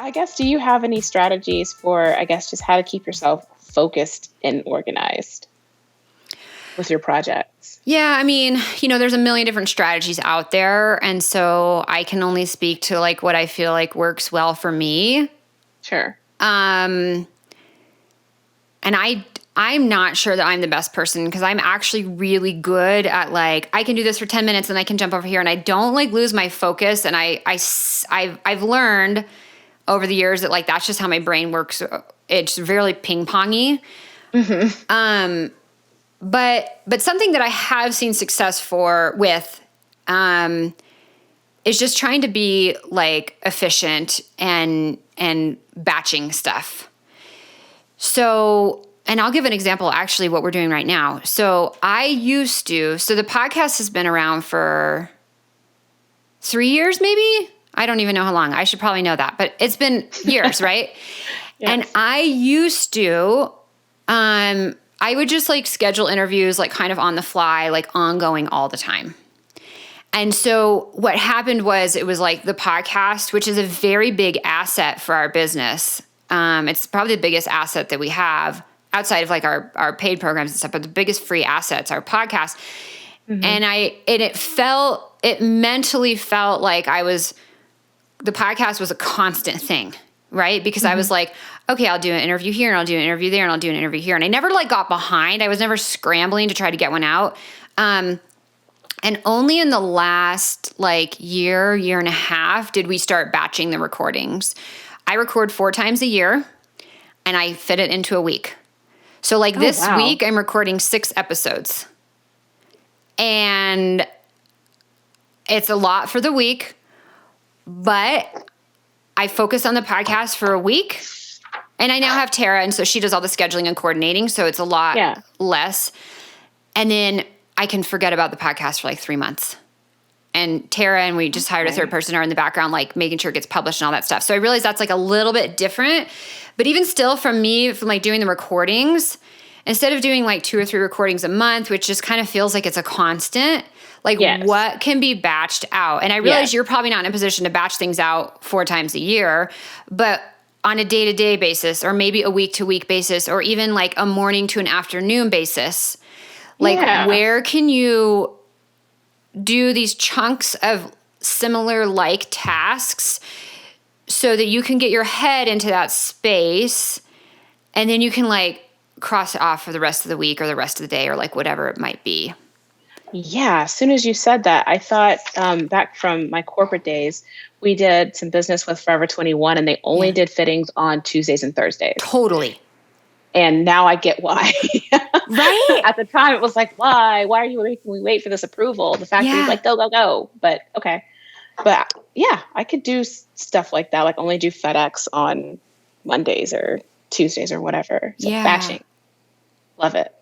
I guess, do you have any strategies for, I guess, just how to keep yourself focused and organized with your projects? Yeah, I mean, there's a million different strategies out there. And so I can only speak to like what I feel like works well for me. Sure. And I'm not sure that I'm the best person because I'm actually really good at like, I can do this for 10 minutes and I can jump over here and I don't like lose my focus. And I've learned over the years that like, that's just how my brain works. It's really ping-pongy. Mm-hmm. But something that I have seen success with, is just trying to be like efficient and batching stuff. So, and I'll give an example, actually, what we're doing right now. So the podcast has been around for 3 years, maybe? I don't even know how long. I should probably know that, but it's been years, right? Yes. And I used to, I would just like schedule interviews, like kind of on the fly, like ongoing all the time. And so what happened was it was like the podcast, which is a very big asset for our business. It's probably the biggest asset that we have outside of like our paid programs and stuff, but the biggest free assets, our podcast. Mm-hmm. And it mentally felt like the podcast was a constant thing, right? Because I was like, okay, I'll do an interview here and I'll do an interview there and I'll do an interview here. And I never like got behind. I was never scrambling to try to get one out. And only in the last like year and a half did we start batching the recordings. I record 4 times a year and I fit it into a week. So like this week I'm recording 6 episodes. And it's a lot for the week, but I focus on the podcast for a week. And I now have Tara, and so she does all the scheduling and coordinating, so it's a lot less. And then I can forget about the podcast for like 3 months. And Tara and we just hired a third person are in the background, like making sure it gets published and all that stuff. So I realized that's like a little bit different. But even still from like doing the recordings, instead of doing like 2 or 3 recordings a month, which just kind of feels like it's a constant, like what can be batched out? And I realize you're probably not in a position to batch things out 4 times a year, but on a day-to-day basis, or maybe a week-to-week basis, or even like a morning to an afternoon basis, like where can you do these chunks of similar like tasks so that you can get your head into that space and then you can like cross it off for the rest of the week or the rest of the day or like whatever it might be. Yeah. As soon as you said that, I thought back from my corporate days, we did some business with Forever 21 and they only did fittings on Tuesdays and Thursdays. Totally. And now I get why. Right. At the time, it was like, why? Why are you making me wait for this approval? The fact that he's like, go. But okay. But yeah, I could do stuff like that. Like only do FedEx on Mondays or Tuesdays or whatever. So batching. Love it.